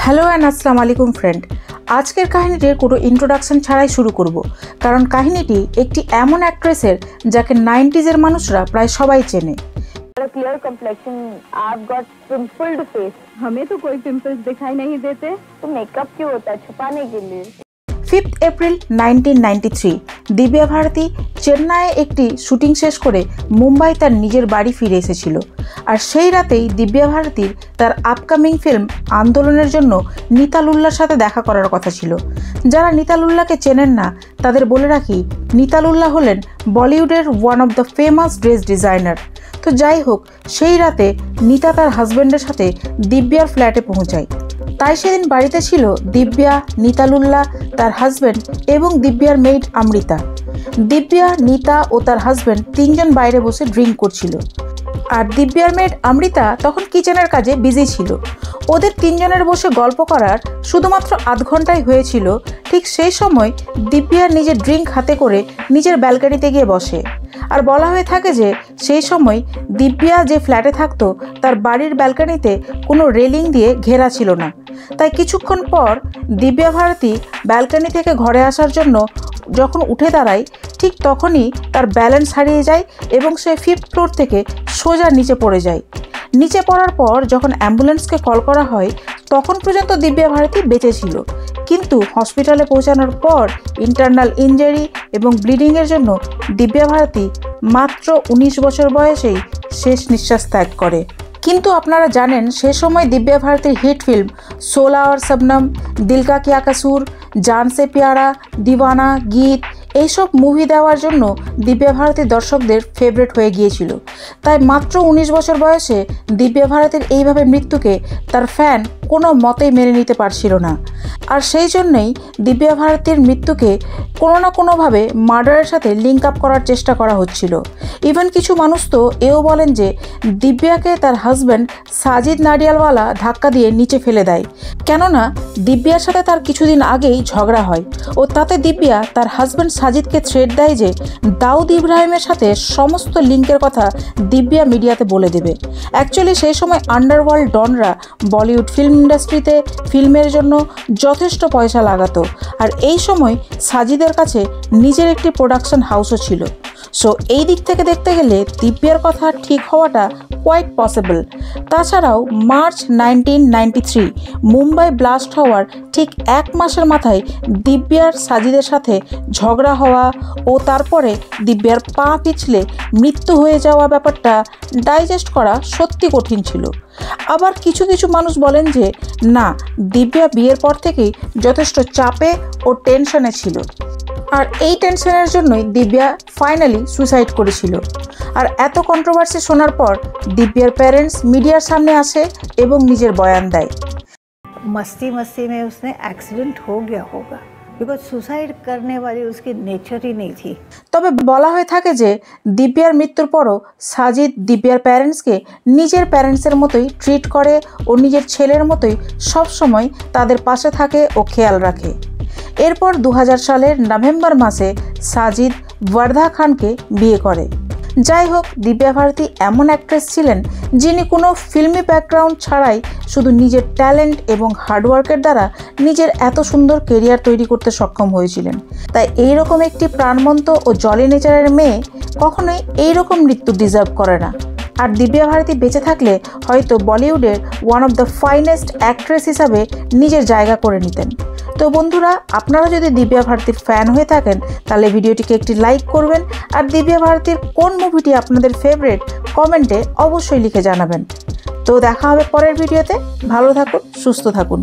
Hello and আসসালামু আলাইকুম friend. আজকের কাহিনীটির কোনো ইন্ট্রোডাকশন ছাড়াই শুরু করব, কারণ কাহিনীটি একটি এমন অ্যাক্ট্রেসের যাকে 90s মানুষরা প্রায় সবাই চেনে। क्लियर कम्प्लेक्शन, आप गॉट पिंपल्ड फेस। हमें तो कोई पिंपल्स दिखाई नहीं देते, तो मेकअप क्यों होता है? छुपाने के लिए। 5 এপ্রিল 1993 দিব্যা ভারতী চেন্নাইয়ে একটি শুটিং শেষ করে মুম্বাই তার নিজের বাড়ি ফিরে এসেছিল। আর সেই রাতেই দিব্যা ভারতীর তার আপকামিং ফিল্ম আন্দোলনের জন্য নিতালুল্লার সাথে দেখা করার কথা ছিল। যারা নিতালুল্লাকে চেনেন না তাদের বলে রাখি, নিতালুল্লা হলেন বলিউডের one of the famous dress designer. তো যাই হোক, সেই রাতে নিতা তার হাজব্যান্ডের সাথে দিব্যার ফ্ল্যাটে পৌঁছায়। তাই সেদিন বাড়িতে ছিল দিব্যা, নিতালুল্লা, তার হাজব্যান্ড এবং দিব্যার মেইড অমৃতা। দিব্যা, নিতা ও তার হাজব্যান্ড তিনজন বাইরে বসে ড্রিঙ্ক করছিল। আর দিব্যার মেইড অমৃতা তখন কিচেনের কাজে বিজি ছিল। ওদের তিনজনের বসে গল্প করার শুধুমাত্র আধ ঘন্টাই হয়েছিল। ঠিক সেই সময় দিব্যা নিজের ড্রিঙ্ক হাতে করে নিজের ব্যালকনিতে গিয়ে বসে। আর বলা হয়ে থাকে যে সেই সময় দিব্যা যে ফ্ল্যাটে থাকতো তার বাড়ির ব্যালকনিতে কোনো রেলিং দিয়ে ঘেরা ছিল না। তাই কিছুক্ষণ পর দিব্যা ভারতী ব্যালকনি থেকে ঘরে আসার জন্য যখন উঠে দাঁড়ায়, ঠিক তখনই তার ব্যালেন্স হারিয়ে যায় এবং সে 5th ফ্লোর থেকে সোজা নিচে পড়ে যায়। নিচে পড়ার পর যখন অ্যাম্বুলেন্সকে কল করা হয় তখন পর্যন্ত দিব্যা ভারতী বেঁচে ছিল, কিন্তু হসপিটালে পৌঁছানোর পর ইন্টারনাল ইনজারি এবং ব্লিডিংয়ের জন্য দিব্যা ভারতী মাত্র 19 বছর বয়সেই শেষ নিঃশ্বাস ত্যাগ করে। কিন্তু আপনারা জানেন সে সময় দিব্যা ভারতীর হিট ফিল্ম 16 और शबनम, दिल का क्या कसूर, जान से प्यारा, दीवाना, गीत এইসব মুভি দেওয়ার জন্য দিব্যা ভারতী দর্শকদের ফেভারিট হয়ে গিয়েছিল। তাই মাত্র 19 বছর বয়সে দিব্যা ভারতীর এইভাবে মৃত্যুকে তার ফ্যান কোনো মতেই মেনে নিতে পারছিল না। আর সেই জন্যই দিব্যা ভারতীর মৃত্যুকে কোনো না কোনোভাবে মার্ডারের সাথে লিঙ্ক আপ করার চেষ্টা করা হচ্ছিল। ইভেন কিছু মানুষ তো এও বলেন যে দিব্যাকে তার হাজব্যান্ড সাজিদ নাডিয়ালওয়ালা ধাক্কা দিয়ে নিচে ফেলে দেয়, কেননা দিব্যার সাথে তার কিছুদিন আগেই ঝগড়া হয় ও তাতে দিব্যা তার হাজব্যান্ড সাজিদকে থ্রেট দেয় যে দাউদ ইব্রাহিমের সাথে সমস্ত লিঙ্কের কথা দিব্যা মিডিয়াতে বলে দেবে। অ্যাকচুয়ালি সেই সময় আন্ডারওয়ার্ল্ড ডনরা বলিউড ফিল্ম ইন্ডাস্ট্রিতে ফিল্মের জন্য যথেষ্ট পয়সা লাগাতো। আর এই সময় সাজিদের কাছে নিজের একটি প্রোডাকশন হাউসও ছিল। সো এই দিক থেকে দেখতে গেলে দিব্যার কথা ঠিক হওয়াটা কোয়াইট পসিবল। তাছাড়াও মার্চ 1993 মুম্বাই ব্লাস্ট হওয়ার ঠিক 1 মাসের মাথায় দিব্যার সাজিদের সাথে ঝগড়া হওয়া ও তারপরে দিব্যার পা পিছলে মৃত্যু হয়ে যাওয়া ব্যাপারটা ডাইজেস্ট করা সত্যি কঠিন ছিল। আবার কিছু কিছু মানুষ বলেন যে না, দিব্যা বিয়ের পর থেকেই যথেষ্ট চাপে ও টেনশনে ছিল, আর এই টেনশনের জন্যই দিব্যা ফাইনালি সুইসাইড করেছিল। আর এত কন্ট্রোভার্সি শোনার পর দিব্যার প্যারেন্টস মিডিয়ার সামনে আসে এবং নিজের বয়ান দেয়। मस्ती मस्ती में उसने एक्सीडेंट हो गया होगा, बिकॉज सुसाइड करने वाली उसकी नेचर ही नहीं थी। তবে বলা হয়ে থাকে যে দিব্যার মৃত্যুর পরও সাজিদ দিব্যার প্যারেন্টসকে নিজের প্যারেন্টসের মতোই ট্রিট করে ও নিজের ছেলের মতোই সবসময় তাদের পাশে থাকে ও খেয়াল রাখে। এরপর 2000 সালের নভেম্বর মাসে সাজিদ ওয়ার্ধা খানকে বিয়ে করে। যাই হোক, দিব্যা ভারতী এমন অ্যাক্ট্রেস ছিলেন যিনি কোনো ফিল্মি ব্যাকগ্রাউন্ড ছাড়াই শুধু নিজের ট্যালেন্ট এবং হার্ডওয়ার্কের দ্বারা নিজের এত সুন্দর কেরিয়ার তৈরি করতে সক্ষম হয়েছিলেন। তাই এইরকম একটি প্রাণবন্ত ও জলি নেচারের মেয়ে কখনোই এইরকম মৃত্যু ডিজার্ভ করে না। আর দিব্যা ভারতী বেঁচে থাকলে হয়তো বলিউডের one of the finest actress হিসাবে নিজের জায়গা করে নিতেন। তো বন্ধুরা, আপনারা যদি দিব্যা ভারতীর ফ্যান হয়ে থাকেন তাহলে ভিডিওটিকে একটি লাইক করবেন। আর দিব্যা ভারতীর কোন মুভিটি আপনাদের ফেভারিট কমেন্টে অবশ্যই লিখে জানাবেন। তো দেখা হবে পরের ভিডিওতে। ভালো থাকুন, সুস্থ থাকুন।